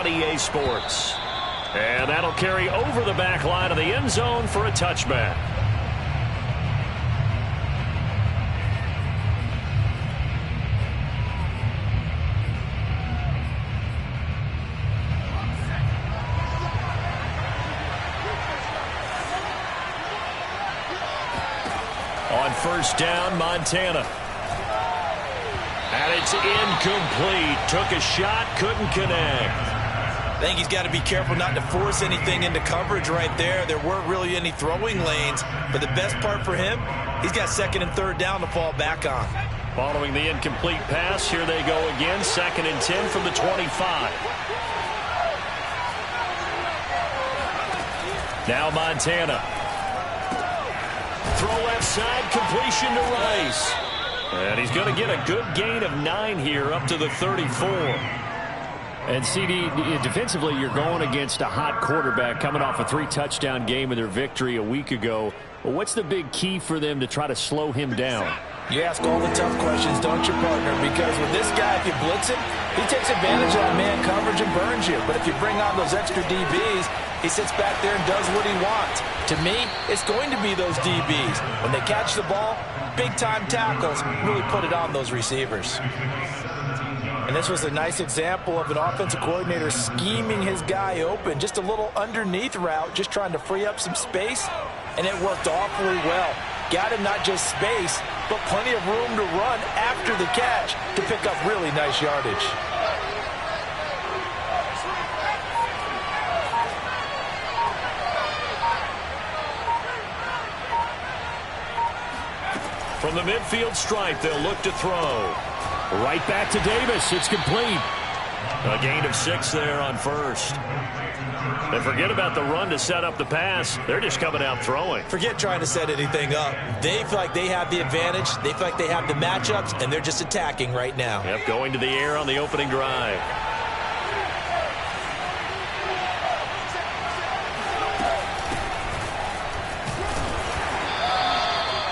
on EA Sports. And that'll carry over the back line of the end zone for a touchback. On first down, Montana. And it's incomplete. Took a shot, couldn't connect. I think he's got to be careful not to force anything into coverage right there. There weren't really any throwing lanes. But the best part for him, he's got second and third down to fall back on. Following the incomplete pass, here they go again. 2nd and 10 from the 25. Now Montana. Throw left side, completion to Rice. And he's going to get a good gain of 9 here up to the 34. And CD, defensively, you're going against a hot quarterback coming off a 3-touchdown game in their victory a week ago. Well, what's the big key for them to try to slow him down? You ask all the tough questions, don't you, partner? Because with this guy, if you blitz him, he takes advantage of man coverage and burns you. But if you bring on those extra DBs, he sits back there and does what he wants. To me, it's going to be those DBs. When they catch the ball, big-time tackles really put it on those receivers. And this was a nice example of an offensive coordinator scheming his guy open. Just a little underneath route, just trying to free up some space, and it worked awfully well. Got him not just space, but plenty of room to run after the catch to pick up really nice yardage. From the midfield stripe, they'll look to throw. Right back to Davis. It's complete. A gain of 6 there on first. And forget about the run to set up the pass. They're just coming out throwing. Forget trying to set anything up. They feel like they have the advantage. They feel like they have the matchups, and they're just attacking right now. Yep, going to the air on the opening drive.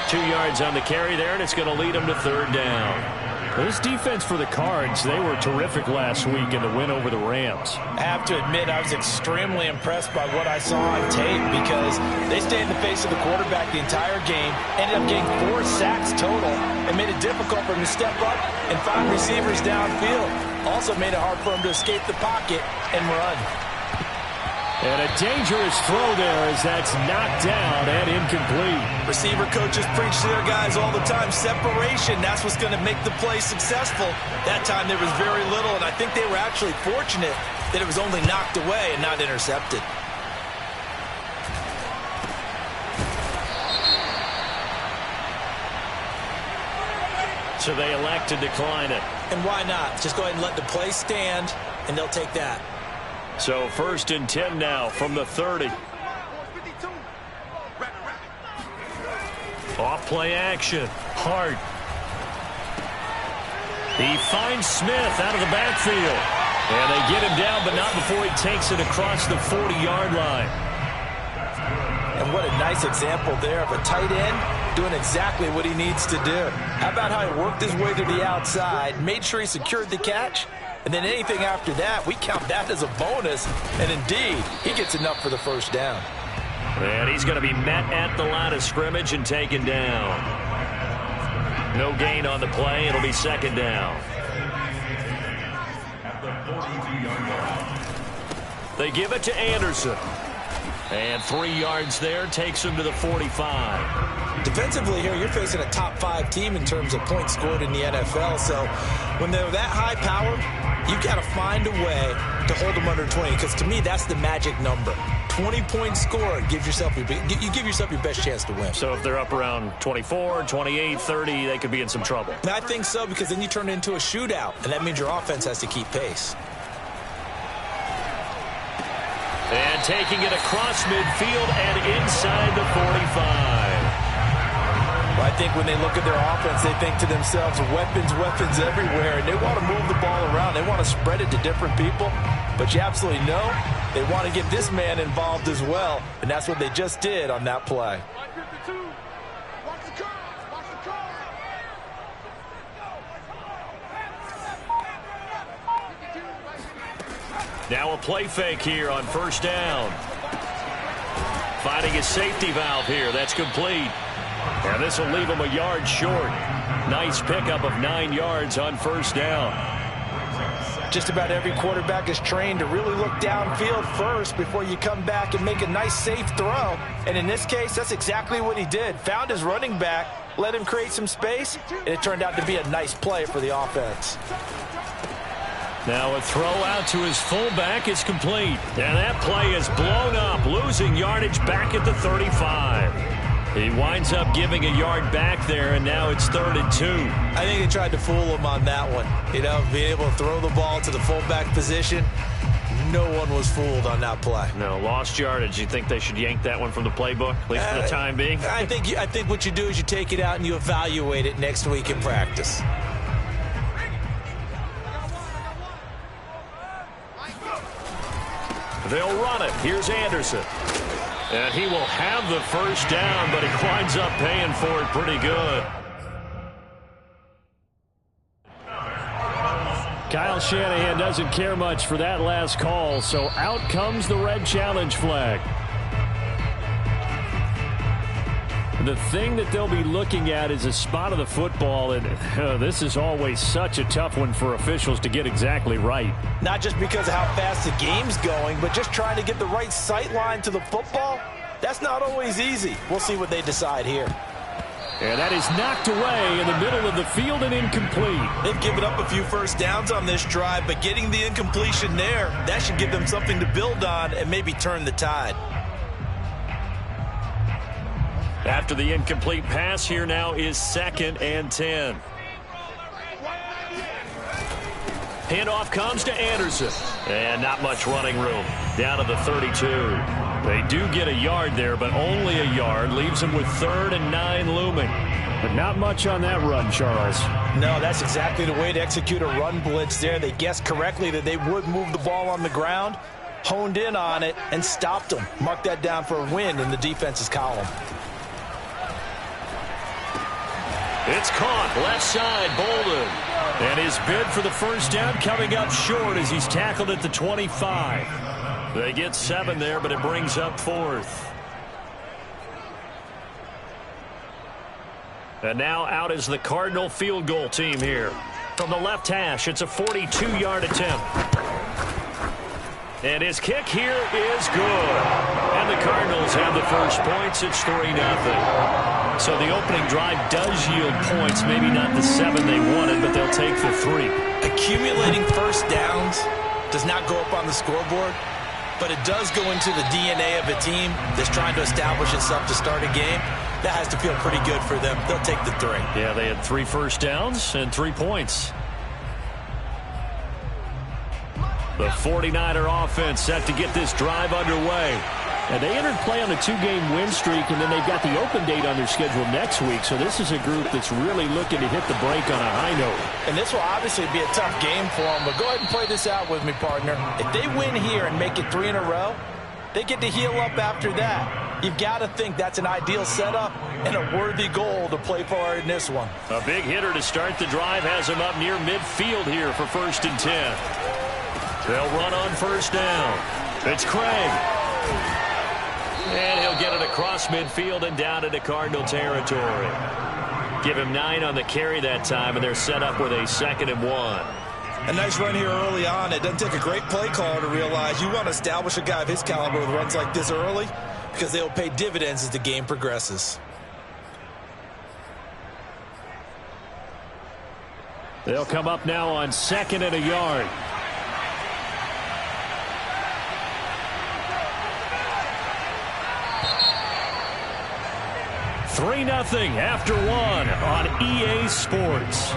Two yards on the carry there, and it's going to lead them to third down. This defense for the Cards, they were terrific last week in the win over the Rams. I have to admit, I was extremely impressed by what I saw on tape because they stayed in the face of the quarterback the entire game, ended up getting 4 sacks total, and made it difficult for him to step up and find receivers downfield. Also made it hard for him to escape the pocket and run. And a dangerous throw there as that's knocked down and incomplete. Receiver coaches preach to their guys all the time. Separation, that's what's going to make the play successful. That time there was very little, and I think they were actually fortunate that it was only knocked away and not intercepted. So they elect to decline it. And why not? Just go ahead and let the play stand, and they'll take that. So 1st and 10 now from the 30. Off play action. Hart. He finds Smith out of the backfield. And they get him down, but not before he takes it across the 40-yard line. And what a nice example there of a tight end doing exactly what he needs to do. How about how he worked his way to the outside, made sure he secured the catch, and then anything after that, we count that as a bonus. And indeed, he gets enough for the first down. And he's going to be met at the line of scrimmage and taken down. No gain on the play. It'll be 2nd down. They give it to Anderson. And 3 yards there takes him to the 45. Defensively here, you're facing a top 5 team in terms of points scored in the NFL. So when they're that high powered, you've got to find a way to hold them under 20. Because to me, that's the magic number. 20 points scored, you give yourself your best chance to win. So if they're up around 24, 28, 30, they could be in some trouble. And I think so, because then you turn it into a shootout, and that means your offense has to keep pace. And taking it across midfield and inside the 45. Well, I think when they look at their offense, they think to themselves, weapons, weapons everywhere, and they want to move the ball around. They want to spread it to different people, but you absolutely know they want to get this man involved as well, and that's what they just did on that play. Now a play fake here on first down. Finding his safety valve here. That's complete. And this will leave him a yard short. Nice pickup of 9 yards on first down. Just about every quarterback is trained to really look downfield first before you come back and make a nice, safe throw. And in this case, that's exactly what he did. Found his running back, let him create some space, and it turned out to be a nice play for the offense. Now a throw out to his fullback is complete. And that play is blown up, losing yardage back at the 35. He winds up giving a yard back there, and now it's 3rd and 2. I think they tried to fool him on that one. You know, being able to throw the ball to the fullback position, no one was fooled on that play. No, lost yardage. You think they should yank that one from the playbook, at least for the time being? I think what you do is you take it out and you evaluate it next week in practice. They'll run it. Here's Anderson. And he will have the first down, but he winds up paying for it pretty good. Kyle Shanahan doesn't care much for that last call, so out comes the red challenge flag. The thing that they'll be looking at is a spot of the football, and this is always such a tough one for officials to get exactly right. Not just because of how fast the game's going, but just trying to get the right sight line to the football. That's not always easy. We'll see what they decide here. And that is knocked away in the middle of the field and incomplete. They've given up a few first downs on this drive, but getting the incompletion there, that should give them something to build on and maybe turn the tide. After the incomplete pass, here now is 2nd and 10. Handoff comes to Anderson. And not much running room. Down to the 32. They do get a yard there, but only a yard. Leaves them with 3rd and 9 looming. But not much on that run, Charles. No, that's exactly the way to execute a run blitz there. They guessed correctly that they would move the ball on the ground, honed in on it, and stopped them. Mark that down for a win in the defense's column. It's caught, left side, Bolden. And his bid for the first down coming up short as he's tackled at the 25. They get 7 there, but it brings up 4th. And now out is the Cardinal field goal team here. From the left hash, it's a 42-yard attempt. And his kick here is good. And the Cardinals have the first points. It's 3-0. So the opening drive does yield points. Maybe not the 7 they wanted, but they'll take the 3. Accumulating first downs does not go up on the scoreboard, but it does go into the DNA of a team that's trying to establish itself to start a game. That has to feel pretty good for them. They'll take the 3. Yeah, they had 3 first downs and 3 points. The 49er offense set to get this drive underway. And they entered play on a 2-game win streak, and then they've got the open date on their schedule next week. So this is a group that's really looking to hit the break on a high note. And this will obviously be a tough game for them, but go ahead and play this out with me, partner. If they win here and make it 3 in a row, they get to heal up after that. You've got to think that's an ideal setup and a worthy goal to play for in this one. A big hitter to start the drive has him up near midfield here for 1st and 10. They'll run on first down. It's Craig. And he'll get it across midfield and down into Cardinal territory. Give him 9 on the carry that time, and they're set up with a 2nd and 1. A nice run here early on. It doesn't take a great play caller to realize you want to establish a guy of his caliber with runs like this early because they'll pay dividends as the game progresses. They'll come up now on 2nd and a yard. Three 3-0 after 1 on EA Sports.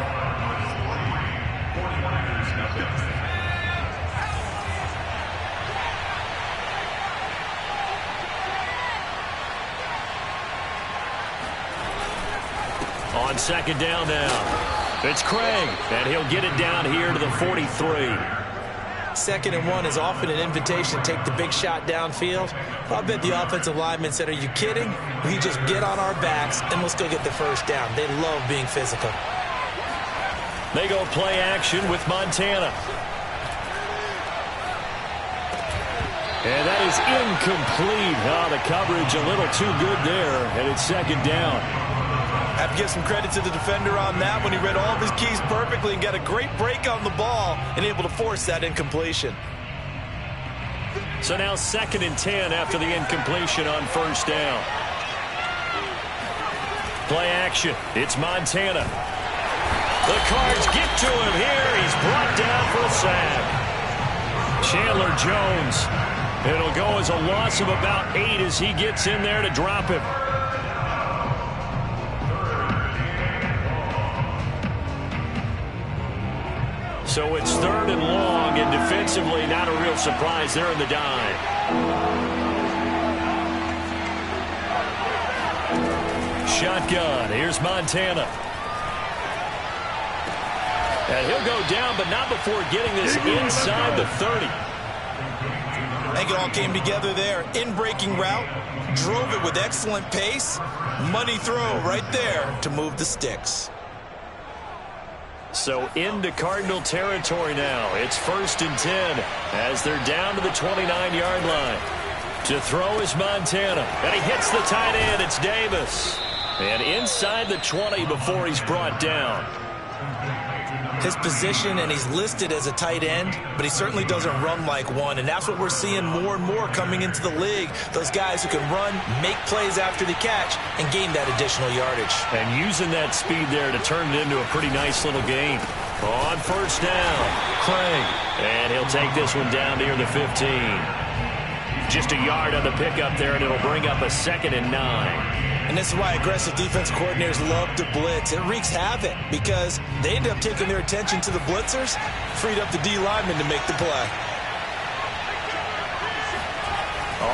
On 2nd down now. It's Craig, and he'll get it down here to the 43. 2nd and 1 is often an invitation to take the big shot downfield. I bet the offensive lineman said, are you kidding? We just get on our backs and let's go get the first down. They love being physical. They go play action with Montana. And that is incomplete. Oh, the coverage a little too good there, and it's second down. I have to give some credit to the defender on that when he read all of his keys perfectly and got a great break on the ball and able to force that incompletion. So now 2nd and 10 after the incompletion on first down. Play action. It's Montana. The Cards get to him here. He's brought down for a sack. Chandler Jones. It'll go as a loss of about 8 as he gets in there to drop him. So it's 3rd and long, and defensively not a real surprise there in the dive. Shotgun. Here's Montana. And he'll go down, but not before getting this inside the 30. I think it all came together there. In-breaking route, drove it with excellent pace. Money throw right there to move the sticks. So into Cardinal territory now. It's 1st and 10 as they're down to the 29-yard line. To throw is Montana. And he hits the tight end. It's Davis. And inside the 20 before he's brought down. His position, and he's listed as a tight end, but he certainly doesn't run like one, and that's what we're seeing more and more coming into the league. Those guys who can run, make plays after the catch, and gain that additional yardage. And using that speed there to turn it into a pretty nice little game. On first down, Craig. And he'll take this one down near the 15. Just a yard on the pickup there, and it'll bring up a 2nd and 9. And this is why aggressive defense coordinators love to blitz. It wreaks havoc because they end up taking their attention to the blitzers, freed up the D lineman to make the play.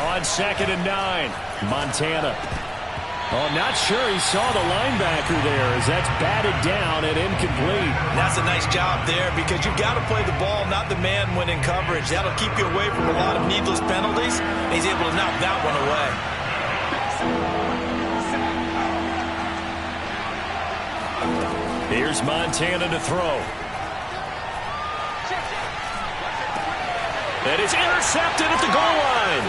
On 2nd and 9, Montana. Oh, not sure he saw the linebacker there as that's batted down and incomplete. That's a nice job there because you've got to play the ball, not the man when in coverage. That'll keep you away from a lot of needless penalties. And he's able to knock that one away. Here's Montana to throw. And it's intercepted at the goal line.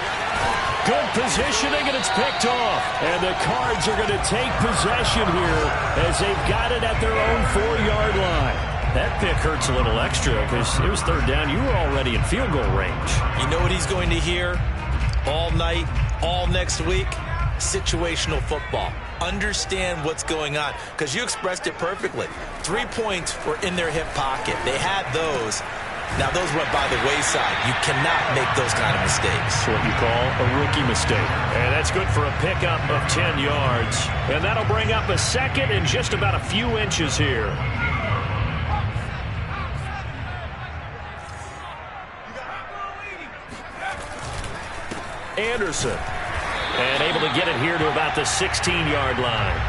Good positioning, and it's picked off. And the Cards are going to take possession here as they've got it at their own 4-yard line. That pick hurts a little extra because it was 3rd down. You were already in field goal range. You know what he's going to hear all night, all next week? Situational football. Understand what's going on because you expressed it perfectly. 3 points were in their hip pocket. They had those. Now, those went by the wayside. You cannot make those kind of mistakes. What you call a rookie mistake. And that's good for a pickup of 10 yards. And that'll bring up a 2nd and just about a few inches here. Anderson. And able to get it here to about the 16-yard line.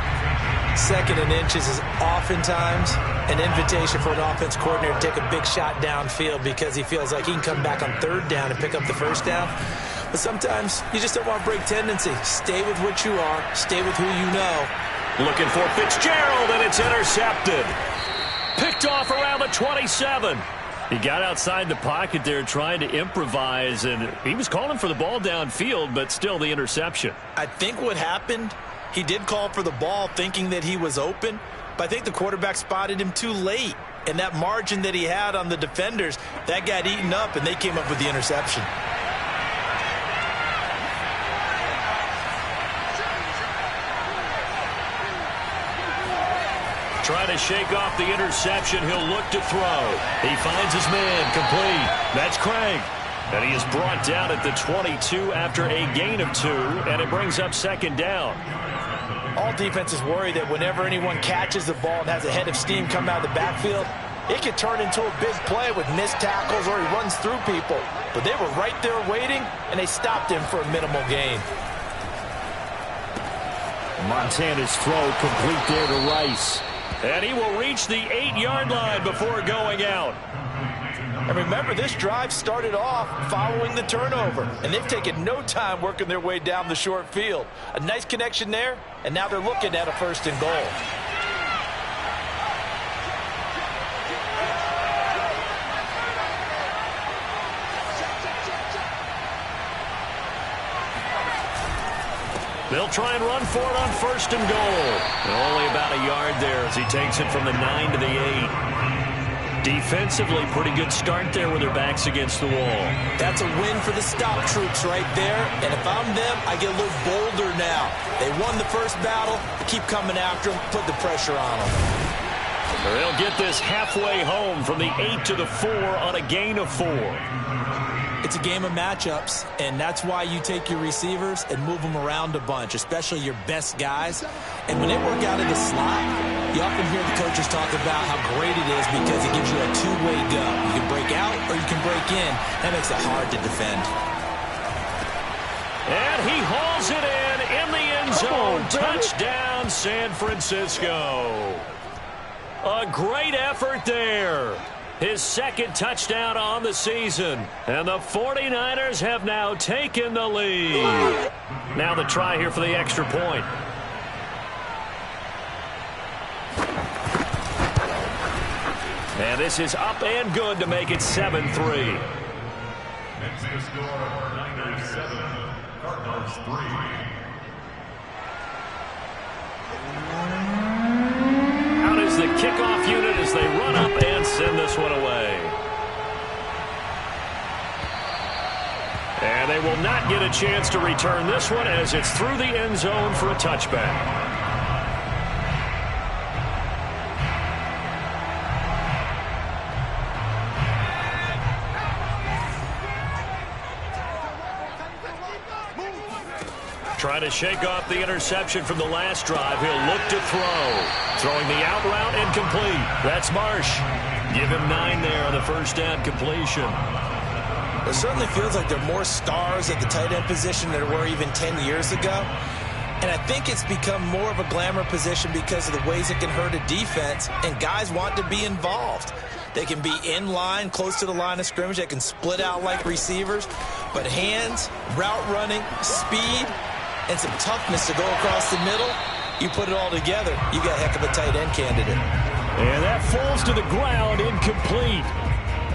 2nd and inches is oftentimes an invitation for an offense coordinator to take a big shot downfield because he feels like he can come back on 3rd down and pick up the 1st down. But sometimes you just don't want to break tendency. Stay with what you are. Stay with who you know. Looking for Fitzgerald, and it's intercepted. Picked off around the 27. He got outside the pocket there trying to improvise, and he was calling for the ball downfield, but still the interception. I think what happened, he did call for the ball thinking that he was open, but I think the quarterback spotted him too late. And that margin that he had on the defenders, that got eaten up, and they came up with the interception. Trying to shake off the interception. He'll look to throw. He finds his man complete. That's Craig. And he is brought down at the 22 after a gain of 2, and it brings up 2nd down. All defenses worry that whenever anyone catches the ball and has a head of steam come out of the backfield, it could turn into a big play with missed tackles or he runs through people. But they were right there waiting, and they stopped him for a minimal gain. Montana's throw complete there to Rice. And he will reach the 8-yard line before going out. And remember, this drive started off following the turnover, and they've taken no time working their way down the short field. A nice connection there, and now they're looking at a 1st and goal. They'll try and run for it on 1st and goal. And only about a yard there as he takes it from the 9 to the 8. Defensively, pretty good start there with their backs against the wall. That's a win for the stop troops right there. And if I'm them, I get a little bolder now. They won the first battle. Keep coming after them. Put the pressure on them. They'll get this halfway home from the 8 to the 4 on a gain of 4. It's a game of matchups, and that's why you take your receivers and move them around a bunch, especially your best guys. And when they work out of the slot, you often hear the coaches talk about how great it is because it gives you a two-way go. You can break out or you can break in. That makes it hard to defend. And he hauls it in the end zone. Touchdown, San Francisco. A great effort there. His second touchdown on the season. And the 49ers have now taken the lead. Now the try here for the extra point. And this is up and good to make it 7-3. Next to score, Niners 7, Cardinals 3. Out is the kickoff unit as they run up and send this one away. And they will not get a chance to return this one as it's through the end zone for a touchback. Trying to shake off the interception from the last drive. He'll look to throw. Throwing the out route incomplete. That's Marsh. Give him 9 there on the first down completion. It certainly feels like there are more stars at the tight end position than there were even 10 years ago. And I think it's become more of a glamour position because of the ways it can hurt a defense, and guys want to be involved. They can be in line, close to the line of scrimmage. They can split out like receivers. But hands, route running, speed, and some toughness to go across the middle, you put it all together, you got a heck of a tight end candidate. And that falls to the ground, incomplete.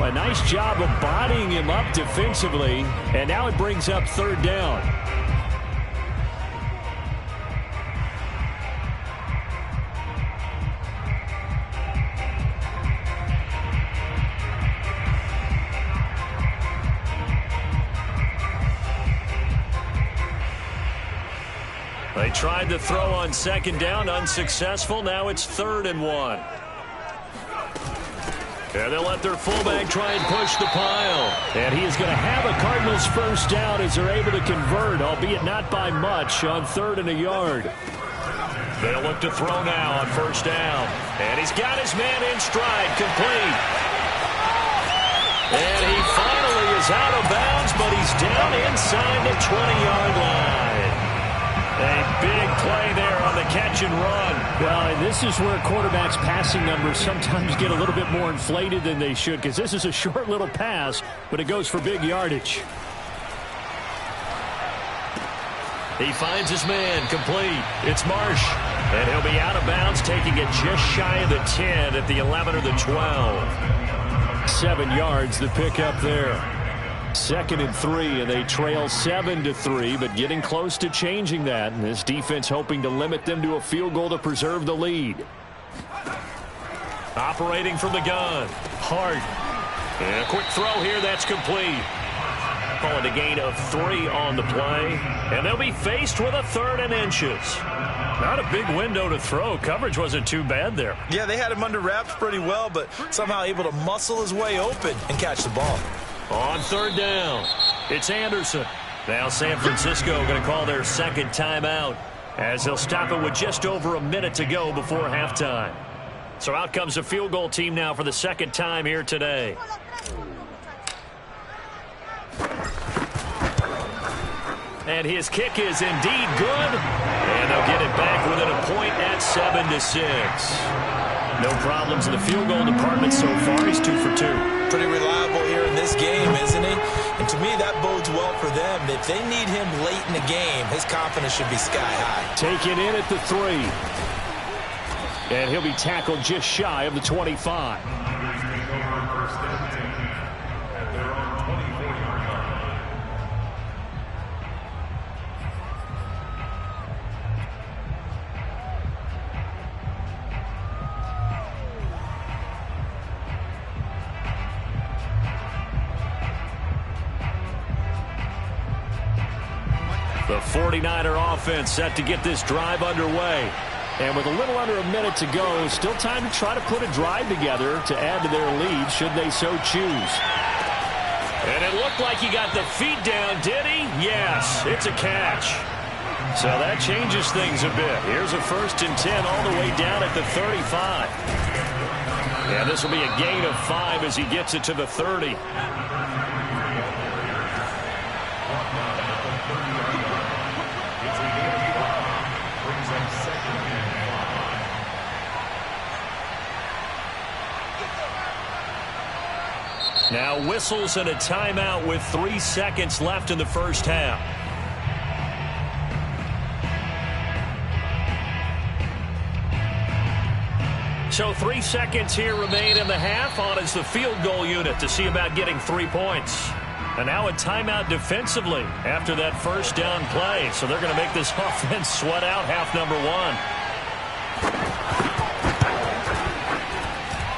A nice job of bodying him up defensively, and now it brings up 3rd down. They tried to throw on 2nd down, unsuccessful. Now it's 3rd and 1. And they'll let their fullback try and push the pile. And he is going to have a Cardinals first down as they're able to convert, albeit not by much, on 3rd and a yard. They'll look to throw now on 1st down. And he's got his man in stride, complete. And he finally is out of bounds, but he's down inside the 20-yard line. A big play there on the catch and run. Well, and this is where quarterbacks' passing numbers sometimes get a little bit more inflated than they should, because this is a short little pass, but it goes for big yardage. He finds his man, complete. It's Marsh. And he'll be out of bounds, taking it just shy of the 10 at the 11 or the 12. 7 yards, the pickup there. 2nd and 3, and they trail 7-3, but getting close to changing that. And this defense hoping to limit them to a field goal to preserve the lead. Operating from the gun. Hart. And a quick throw here, that's complete. Calling a gain of 3 on the play. And they'll be faced with a 3rd and inches. Not a big window to throw. Coverage wasn't too bad there. Yeah, they had him under wraps pretty well, but somehow able to muscle his way open and catch the ball. On 3rd down, it's Anderson. Now San Francisco going to call their 2nd timeout as they'll stop it with just over a minute to go before halftime. So out comes the field goal team now for the 2nd time here today. And his kick is indeed good. And they'll get it back within a point at 7-6. No problems in the field goal department so far. He's 2 for 2. Pretty reliable here in this game, isn't he? And to me, that bodes well for them. If they need him late in the game, his confidence should be sky high. Taken in at the 3. And he'll be tackled just shy of the 25. The 49er offense set to get this drive underway. And with a little under a minute to go, still time to try to put a drive together to add to their lead should they so choose. And it looked like he got the feet down, did he? Yes, it's a catch. So that changes things a bit. Here's a 1st and 10 all the way down at the 35. And this will be a gain of 5 as he gets it to the 30. Now whistles and a timeout with 3 seconds left in the first half. So 3 seconds here remain in the half. On is the field goal unit to see about getting 3 points. And now a timeout defensively after that first down play. So they're going to make this offense sweat out half number 1.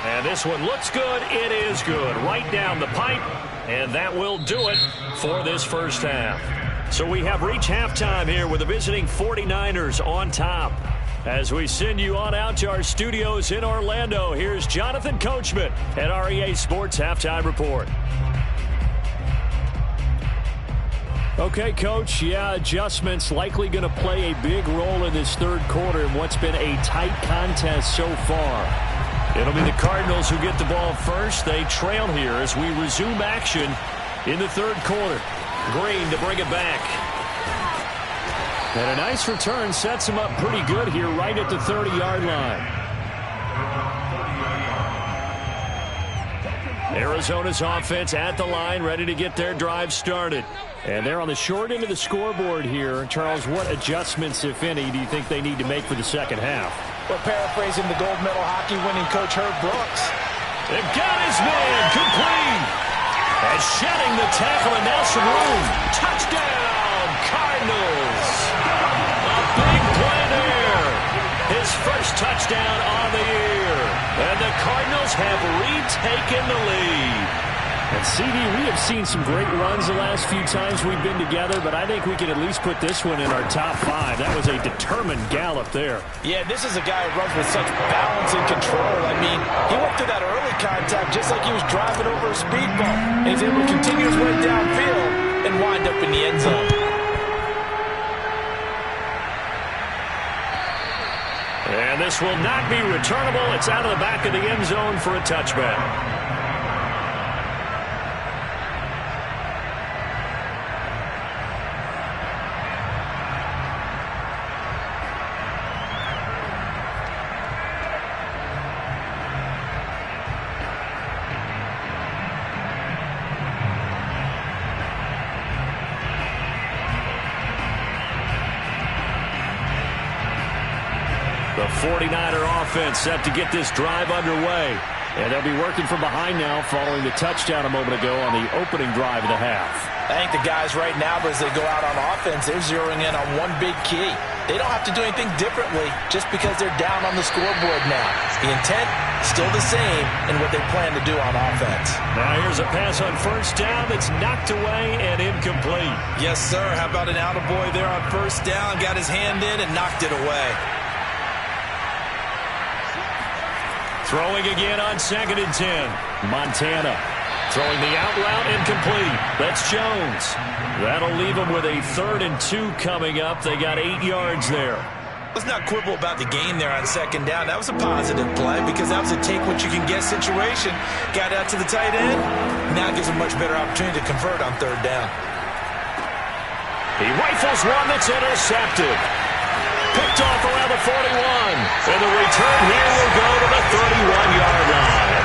And this one looks good. It is good. Right down the pipe. And that will do it for this first half. So we have reached halftime here with the visiting 49ers on top. As we send you on out to our studios in Orlando, here's Jonathan Coachman at REA Sports Halftime Report. Okay, Coach, adjustments likely going to play a big role in this third quarter in what's been a tight contest so far. It'll be the Cardinals who get the ball first. They trail here as we resume action in the third quarter. Green to bring it back. And a nice return sets him up pretty good here right at the 30-yard line. Arizona's offense at the line, ready to get their drive started. And they're on the short end of the scoreboard here. Charles, what adjustments, if any, do you think they need to make for the second half? Well, paraphrasing the gold medal hockey winning coach Herb Brooks. They've got his man complete. And shedding the tackle and now some room. Touchdown, Cardinals. A big play there. His first touchdown on the year. And the Cardinals have retaken the lead. And CD, we have seen some great runs the last few times we've been together, but I think we can at least put this one in our top 5. That was a determined gallop there. Yeah, this is a guy who runs with such balance and control. I mean, he went through that early contact just like he was driving over a speed bump. And he's able to continue his way downfield and wind up in the end zone. And this will not be returnable. It's out of the back of the end zone for a touchback. The 49er offense set to get this drive underway. And they'll be working from behind now following the touchdown a moment ago on the opening drive of the half. I think the guys right now, as they go out on offense, they're zeroing in on one big key. They don't have to do anything differently just because they're down on the scoreboard now. The intent still the same in what they plan to do on offense. Now here's a pass on first down that's knocked away and incomplete. Yes, sir. How about an attaboy there on first down? Got his hand in and knocked it away. Throwing again on 2nd and 10. Montana throwing the out route incomplete. That's Jones. That'll leave them with a 3rd and 2 coming up. They got 8 yards there. Let's not quibble about the gain there on 2nd down. That was a positive play because that was a take-what-you-can-get situation. Got out to the tight end. Now it gives a much better opportunity to convert on 3rd down. He rifles one that's intercepted. Picked off around the 41. And the return here will go to the 31-yard line.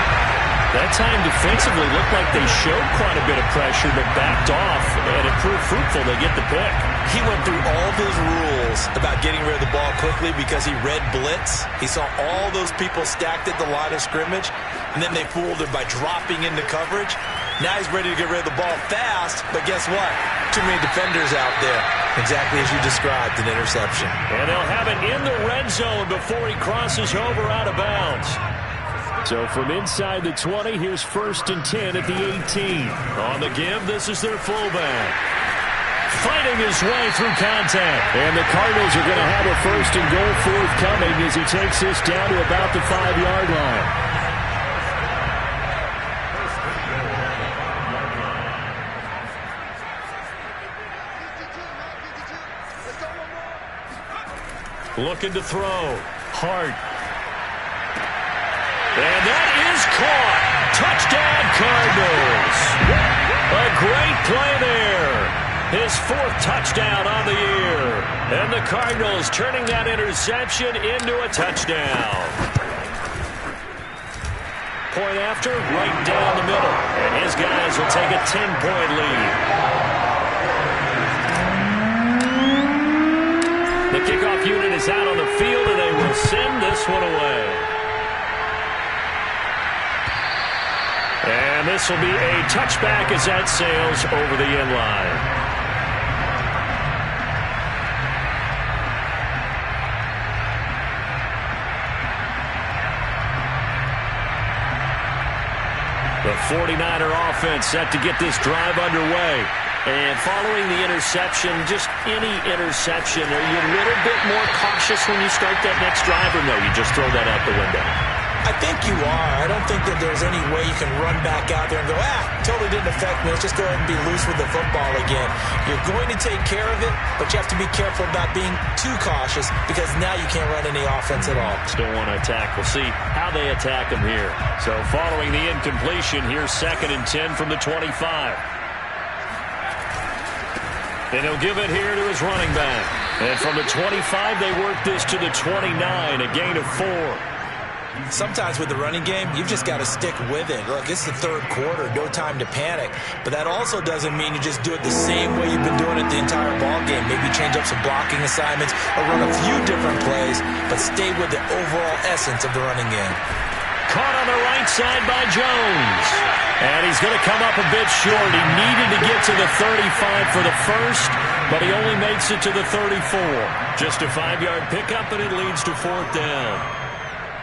That time defensively looked like they showed quite a bit of pressure but backed off, and it proved fruitful. They get the pick. He went through all those rules about getting rid of the ball quickly because he read blitz. He saw all those people stacked at the line of scrimmage, and then they fooled him by dropping into coverage. Now he's ready to get rid of the ball fast, but guess what? Too many defenders out there. Exactly as you described, an interception. And they'll have it in the red zone before he crosses over out of bounds. So from inside the 20, here's 1st and 10 at the 18. On the give, this is their fullback. fighting his way through contact. And the Cardinals are going to have a first and goal forthcoming as he takes this down to about the 5-yard line. Looking to throw. Hart. And that is caught. Touchdown, Cardinals. A great play there. His 4th touchdown on the year. And the Cardinals turning that interception into a touchdown. Point after, right down the middle. And his guys will take a 10-point lead. The kickoff unit is out on the field, and they will send this one away. And this will be a touchback as that sails over the end line. The 49er offense set to get this drive underway. And following the interception, just any interception, are you a little bit more cautious when you start that next drive, or no, you just throw that out the window? I think you are. I don't think that there's any way you can run back out there and go, totally didn't affect me. Let's just go ahead and be loose with the football again. You're going to take care of it, but you have to be careful about being too cautious because now you can't run any offense at all. Still want to attack. We'll see how they attack them here. So following the incompletion, here's 2nd and 10 from the 25. And he'll give it here to his running back. And from the 25, they work this to the 29, a gain of 4. Sometimes with the running game, you've just got to stick with it. Look, it's the 3rd quarter, no time to panic. But that also doesn't mean you just do it the same way you've been doing it the entire ball game. Maybe change up some blocking assignments or run a few different plays, but stay with the overall essence of the running game. Caught on the right side by Jones. And he's going to come up a bit short. He needed to get to the 35 for the first, but he only makes it to the 34. Just a 5-yard pickup, and it leads to 4th down.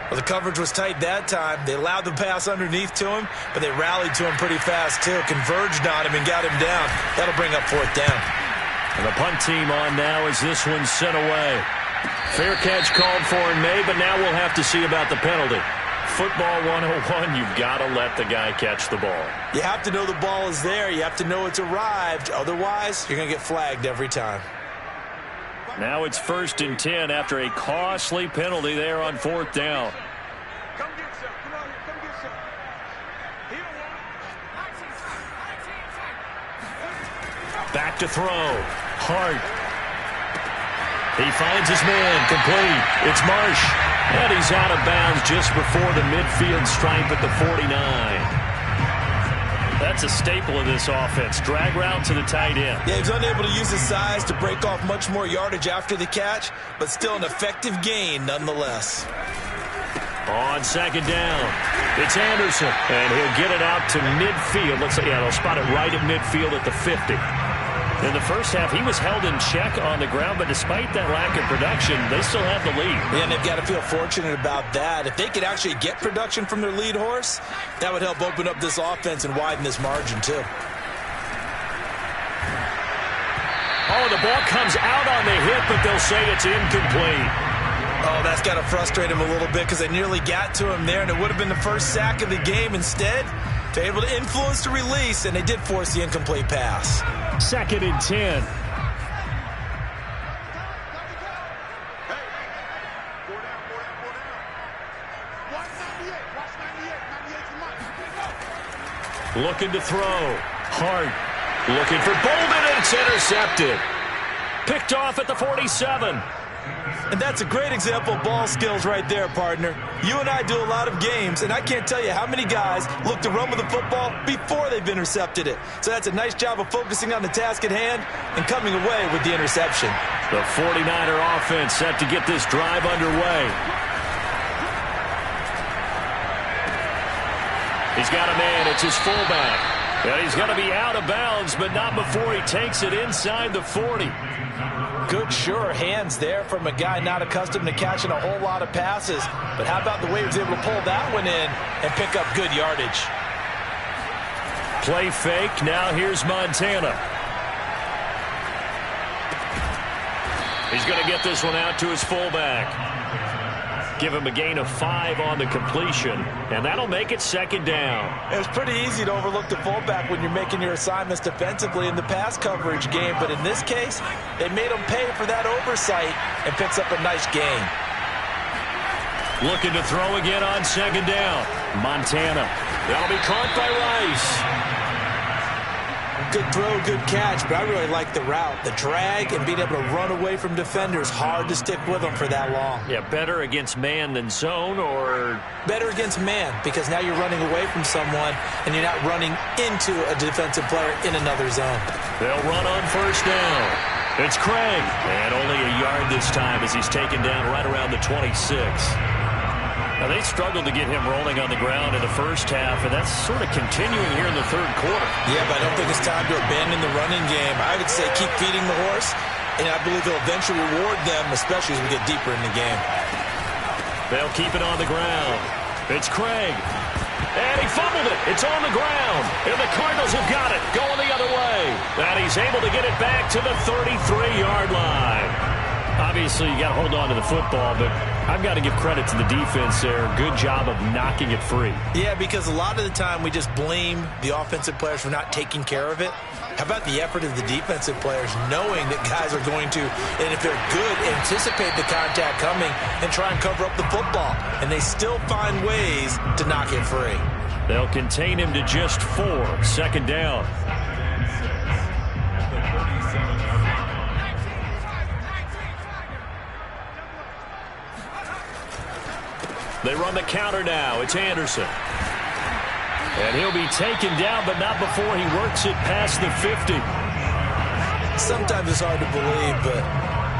Well, the coverage was tight that time. They allowed the pass underneath to him, but they rallied to him pretty fast, too. Converged on him and got him down. That'll bring up 4th down. And the punt team on now as this one's sent away. Fair catch called for in May, but now we'll have to see about the penalty. Football 101, you've got to let the guy catch the ball. You have to know the ball is there. You have to know it's arrived. Otherwise, you're going to get flagged every time. Now it's 1st and 10 after a costly penalty there on 4th down. Back to throw. Hart. He finds his man. Complete. It's Marsh. And he's out of bounds just before the midfield stripe at the 49. That's a staple of this offense. Drag route to the tight end. Yeah, he's unable to use his size to break off much more yardage after the catch, but still an effective gain nonetheless. On 2nd down, it's Anderson, and he'll get it out to midfield. Let's say, they'll spot it right at midfield at the 50. In the first half, he was held in check on the ground, but despite that lack of production, they still have the lead. Yeah, and they've got to feel fortunate about that. If they could actually get production from their lead horse, that would help open up this offense and widen this margin, too. Oh, the ball comes out on the hip, but they'll say it's incomplete. Oh, that's got to frustrate him a little bit because they nearly got to him there, and it would have been the first sack of the game. Instead, they're able to influence the release, and they did force the incomplete pass. 2nd and 10. Looking to throw. Hart. Looking for Bolden, and it's intercepted. Picked off at the 47. And that's a great example of ball skills right there, partner. You and I do a lot of games, and I can't tell you how many guys look to run with the football before they've intercepted it. So that's a nice job of focusing on the task at hand and coming away with the interception. The 49er offense set to get this drive underway. He's got a man. It's his fullback. And he's going to be out of bounds, but not before he takes it inside the 40. Good, sure hands there from a guy not accustomed to catching a whole lot of passes. But how about the way he was able to pull that one in and pick up good yardage? Play fake. Now here's Montana. He's going to get this one out to his fullback. Give him a gain of 5 on the completion, and that'll make it second down. It's pretty easy to overlook the fullback when you're making your assignments defensively in the pass coverage game, but in this case, they made him pay for that oversight and picks up a nice gain. Looking to throw again on second down. Montana. That'll be caught by Rice. Good throw, good catch, but I really like the route. The drag and being able to run away from defenders, hard to stick with them for that long. Yeah, better against man than zone, or? Better against man, because now you're running away from someone and you're not running into a defensive player in another zone. They'll run on first down. It's Craig, and only a yard this time as he's taken down right around the 26. Now, they struggled to get him rolling on the ground in the first half, and that's sort of continuing here in the third quarter. Yeah, but I don't think it's time to abandon the running game. I would say keep feeding the horse, and I believe he'll eventually reward them, especially as we get deeper in the game. They'll keep it on the ground. It's Craig. And he fumbled it. It's on the ground. And the Cardinals have got it going the other way. And he's able to get it back to the 33-yard line. Obviously, you got to hold on to the football, but I've got to give credit to the defense there. Good job of knocking it free. Yeah, because a lot of the time we just blame the offensive players for not taking care of it. How about the effort of the defensive players knowing that guys are going to, and if they're good, anticipate the contact coming and try and cover up the football. And they still find ways to knock it free. They'll contain him to just 4. Second down. They run the counter now. It's Anderson. And he'll be taken down, but not before he works it past the 50. Sometimes it's hard to believe, but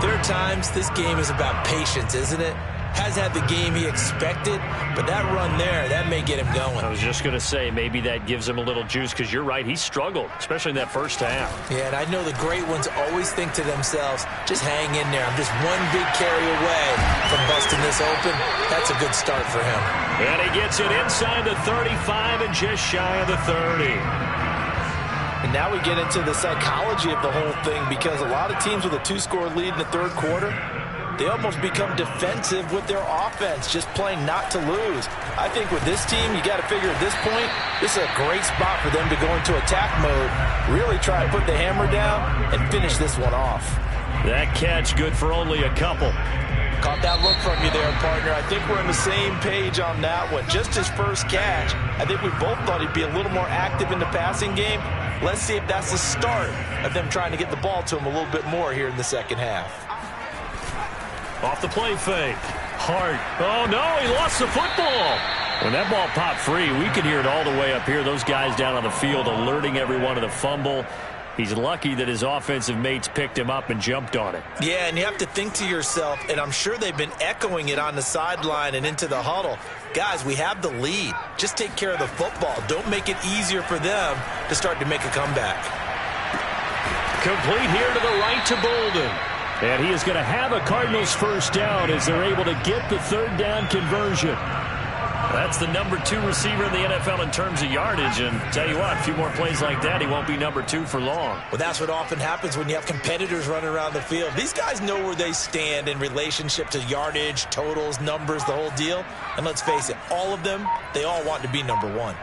there are times this game is about patience, isn't it? Hasn't had the game he expected, but that run there, that may get him going. I was just going to say, maybe that gives him a little juice, because you're right, he struggled, especially in that first half. Yeah, and I know the great ones always think to themselves, just hang in there. I'm just one big carry away from busting this open. That's a good start for him. And he gets it inside the 35 and just shy of the 30. And now we get into the psychology of the whole thing, because a lot of teams with a 2-score lead in the third quarter, they almost become defensive with their offense, just playing not to lose. I think with this team, you got to figure at this point, this is a great spot for them to go into attack mode, really try to put the hammer down and finish this one off. That catch good for only a couple. Caught that look from you there, partner. I think we're on the same page on that one. Just his first catch, I think we both thought he'd be a little more active in the passing game. Let's see if that's the start of them trying to get the ball to him a little bit more here in the second half. Off the play fake. Hart. Oh, no, he lost the football. When that ball popped free, we could hear it all the way up here. Those guys down on the field alerting everyone of the fumble. He's lucky that his offensive mates picked him up and jumped on it. Yeah, and you have to think to yourself, and I'm sure they've been echoing it on the sideline and into the huddle. Guys, we have the lead. Just take care of the football. Don't make it easier for them to start to make a comeback. Complete here to the right to Bolden. And he is going to have a Cardinals first down as they're able to get the third down conversion. That's the number 2 receiver in the NFL in terms of yardage. And tell you what, a few more plays like that, he won't be number 2 for long. Well, that's what often happens when you have competitors running around the field. These guys know where they stand in relationship to yardage, totals, numbers, the whole deal. And let's face it, all of them, they all want to be number 1.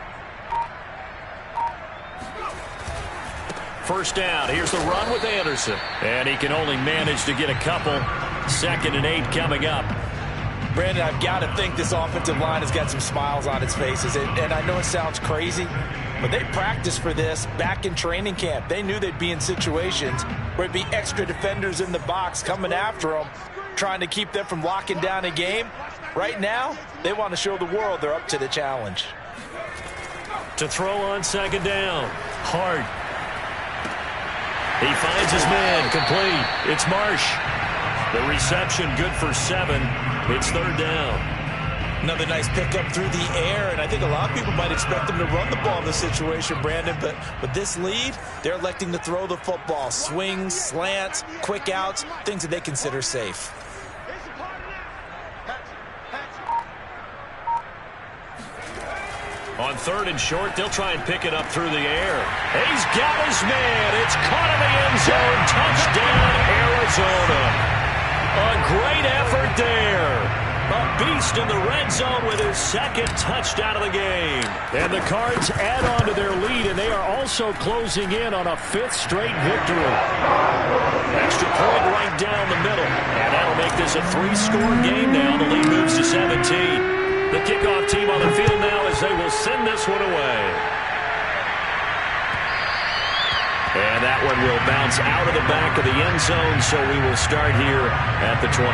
First down. Here's the run with Anderson. And he can only manage to get a couple. 2nd and 8 coming up. Brandon, I've got to think this offensive line has got some smiles on its faces. And I know it sounds crazy, but they practiced for this back in training camp. They knew they'd be in situations where it'd be extra defenders in the box coming after them, trying to keep them from locking down a game. Right now, they want to show the world they're up to the challenge. To throw on second down. Hart. He finds his man, complete. It's Marsh. The reception good for 7. It's third down. Another nice pickup through the air, and I think a lot of people might expect them to run the ball in this situation, Brandon, but with this lead, they're electing to throw the football. Swings, slants, quick outs, things that they consider safe. On 3rd and short, they'll try and pick it up through the air. He's got his man. It's caught in the end zone. Touchdown, Arizona. A great effort there. A beast in the red zone with his second touchdown of the game. And the Cards add on to their lead, and they are also closing in on a 5th straight victory. Extra point right down the middle. And that'll make this a 3-score game now. The lead moves to 17. The kickoff team on the field now as they will send this one away. And that one will bounce out of the back of the end zone, so we will start here at the 25.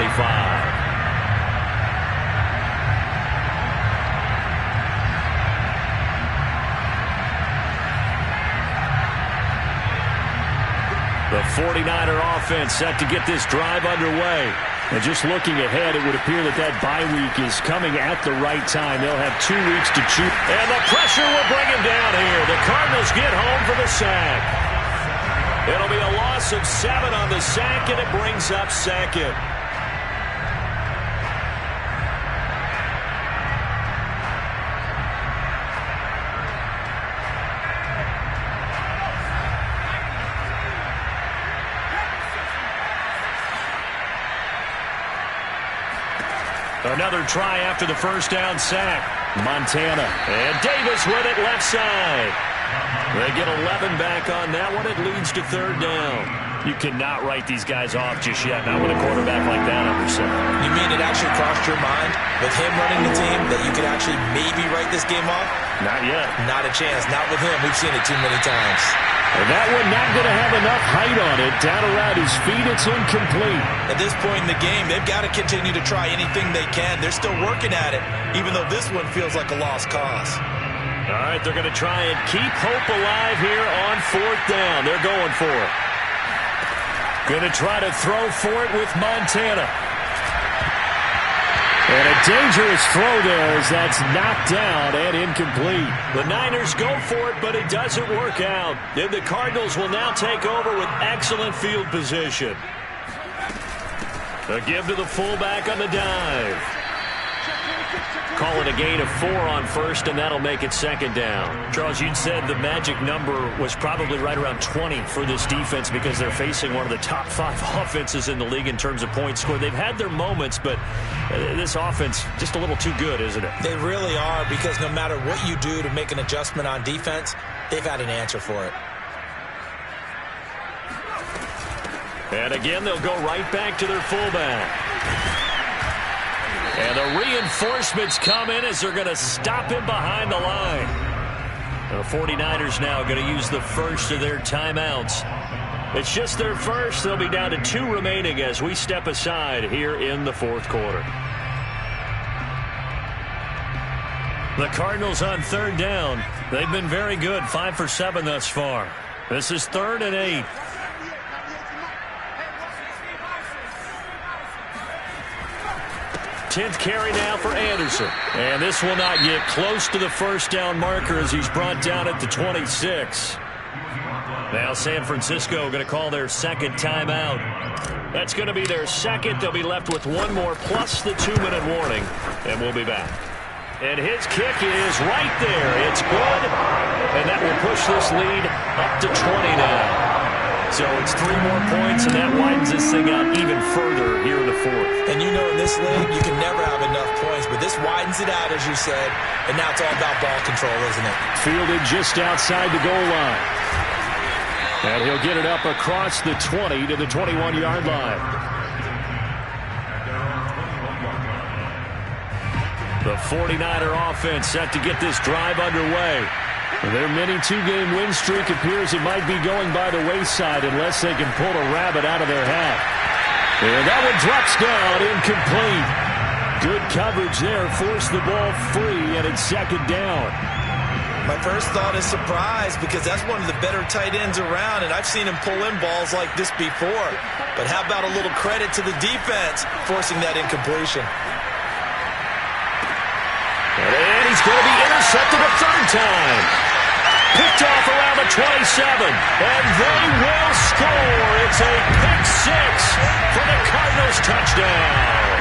The 49er offense set to get this drive underway. And just looking ahead, it would appear that that bye week is coming at the right time. They'll have 2 weeks to choose. And the pressure will bring him down here. The Cardinals get home for the sack. It'll be a loss of 7 on the sack, and it brings up second. Another try after the first down sack. Montana. And Davis with it left side. They get 11 back on that one. It leads to 3rd down. You cannot write these guys off just yet, not with a quarterback like that under center. You mean it actually crossed your mind with him running the team that you could actually maybe write this game off? Not yet. Not a chance. Not with him. We've seen it too many times. And that one not going to have enough height on it. Down around his feet, it's incomplete. At this point in the game, they've got to continue to try anything they can. They're still working at it, even though this one feels like a lost cause. All right, they're going to try and keep hope alive here on 4th down. They're going for it. Going to try to throw for it with Montana. And a dangerous throw there as that's knocked down and incomplete. The Niners go for it, but it doesn't work out. And the Cardinals will now take over with excellent field position. A give to the fullback on the dive. Call it a gain of 4 on 1st, and that'll make it 2nd down. Charles, you said the magic number was probably right around 20 for this defense because they're facing one of the top 5 offenses in the league in terms of points scored. They've had their moments, but this offense just a little too good, isn't it? They really are, because no matter what you do to make an adjustment on defense, they've had an answer for it. And again, they'll go right back to their fullback. And the reinforcements come in as they're going to stop him behind the line. The 49ers now going to use the first of their timeouts. It's just their first. They'll be down to 2 remaining as we step aside here in the 4th quarter. The Cardinals on 3rd down. They've been very good, 5 for 7 thus far. This is 3rd and 8. Tenth carry now for Anderson. And this will not get close to the first down marker as he's brought down at the 26. Now San Francisco going to call their 2nd timeout. That's going to be their 2nd. They'll be left with 1 more plus the 2-minute warning. And we'll be back. And his kick is right there. It's good. And that will push this lead up to 20 now. So it's 3 more points, and that widens this thing out even further here in the 4th. And you know in this league, you can never have enough points, but this widens it out, as you said, and now it's all about ball control, isn't it? Fielded just outside the goal line. And he'll get it up across the 20 to the 21-yard line. The 49er offense set to get this drive underway. Their mini 2-game win streak appears it might be going by the wayside unless they can pull a rabbit out of their hat. And that one drops down, incomplete. Good coverage there, forced the ball free, and it's 2nd down. My first thought is surprise, because that's one of the better tight ends around, and I've seen him pull in balls like this before. But how about a little credit to the defense forcing that incompletion? And he's going to be intercepted a 3rd time. Picked off around the 27. And they will score. It's a pick 6 for the Cardinals touchdown.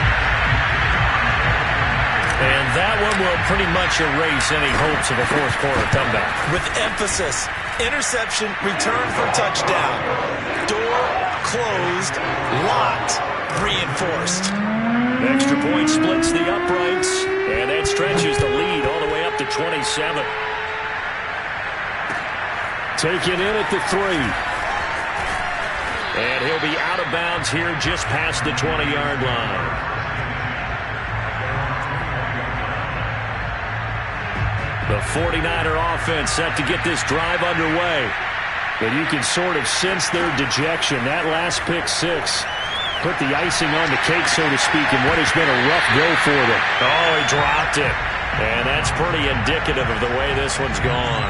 And that one will pretty much erase any hopes of a 4th quarter comeback. With emphasis, interception, return for touchdown. Door closed, locked, reinforced. Extra point splits the uprights, and that stretches the lead all the way up to 27. Taken in at the 3. And he'll be out of bounds here just past the 20-yard line. The 49er offense set to get this drive underway. But you can sort of sense their dejection. That last pick 6 put the icing on the cake, so to speak, in what has been a rough go for them. Oh, he dropped it. And that's pretty indicative of the way this one's gone.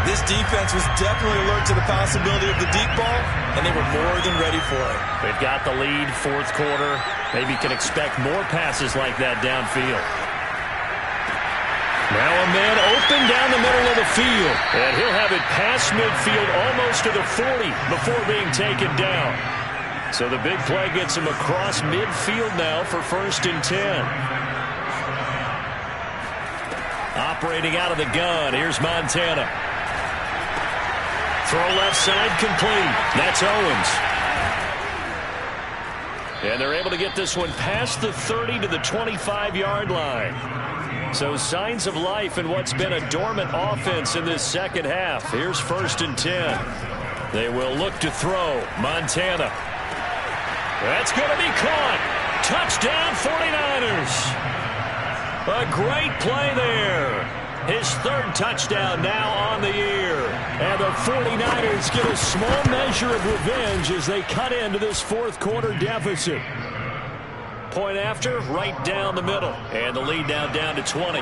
This defense was definitely alert to the possibility of the deep ball, and they were more than ready for it. They've got the lead, fourth quarter. Maybe can expect more passes like that downfield. Now a man open down the middle of the field. And he'll have it past midfield almost to the 40 before being taken down. So the big play gets him across midfield now for 1st and 10. Operating out of the gun, here's Montana. Throw left side complete. That's Owens. And they're able to get this one past the 30 to the 25-yard line. So signs of life in what's been a dormant offense in this second half. Here's 1st and 10. They will look to throw. Montana. That's going to be caught. Touchdown 49ers. A great play there. His 3rd touchdown now on the year. And the 49ers get a small measure of revenge as they cut into this fourth quarter deficit. Point after, right down the middle. And the lead now down to 20.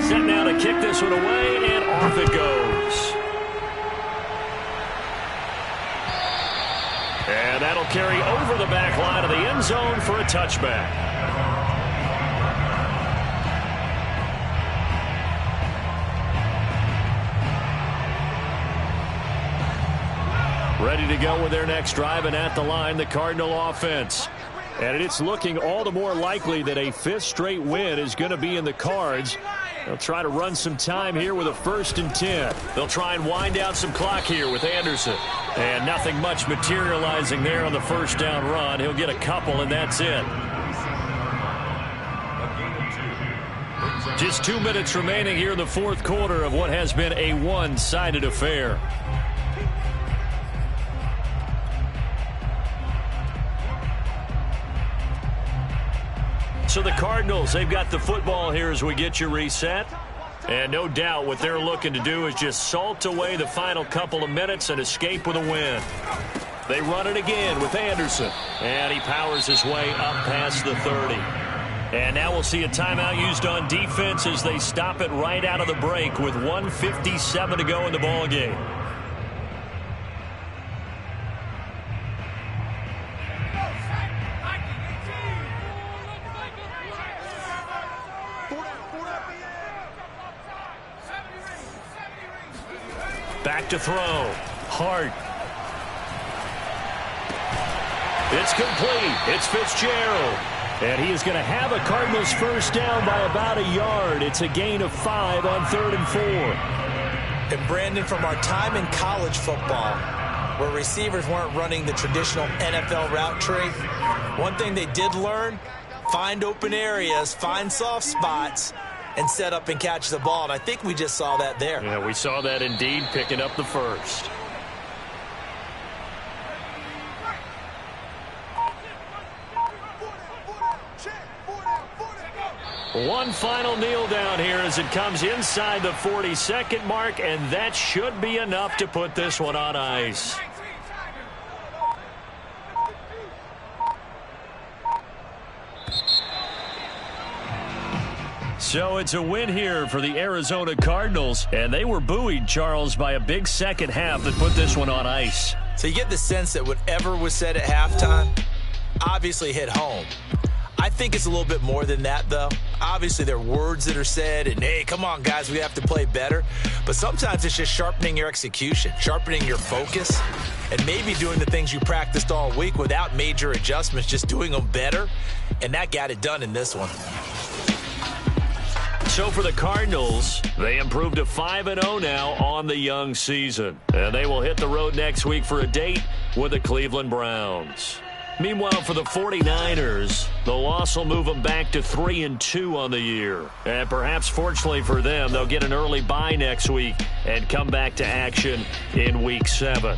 Set now to kick this one away, and off it goes. And that'll carry over the back line of the end zone for a touchback. Ready to go with their next drive, and at the line, the Cardinal offense. And it's looking all the more likely that a 5th straight win is going to be in the cards. They'll try to run some time here with a 1st and 10. They'll try and wind down some clock here with Anderson. And nothing much materializing there on the first down run. He'll get a couple, and that's it. Just 2 minutes remaining here in the fourth quarter of what has been a one-sided affair. So the Cardinals, they've got the football here as we get you reset. And no doubt what they're looking to do is just salt away the final couple of minutes and escape with a win. They run it again with Anderson. And he powers his way up past the 30. And now we'll see a timeout used on defense as they stop it right out of the break with 1:57 to go in the ballgame. Back to throw. Hart. It's complete. It's Fitzgerald. And he is going to have a Cardinals first down by about a yard. It's a gain of 5 on 3rd and 4. And Brandon, from our time in college football, where receivers weren't running the traditional NFL route tree, one thing they did learn, find open areas, find soft spots, and set up and catch the ball. And I think we just saw that there. Yeah, we saw that indeed, picking up the first. One final kneel down here as it comes inside the 40-second mark, and that should be enough to put this one on ice. So it's a win here for the Arizona Cardinals, and they were buoyed, Charles, by a big second half that put this one on ice. So you get the sense that whatever was said at halftime obviously hit home. I think it's a little bit more than that, though. Obviously, there are words that are said, and, hey, come on, guys, we have to play better. But sometimes it's just sharpening your execution, sharpening your focus, and maybe doing the things you practiced all week without major adjustments, just doing them better. And that got it done in this one. So for the Cardinals, they improved to 5-0 now on the young season. And they will hit the road next week for a date with the Cleveland Browns. Meanwhile, for the 49ers, the loss will move them back to 3-2 on the year. And perhaps fortunately for them, they'll get an early bye next week and come back to action in Week 7.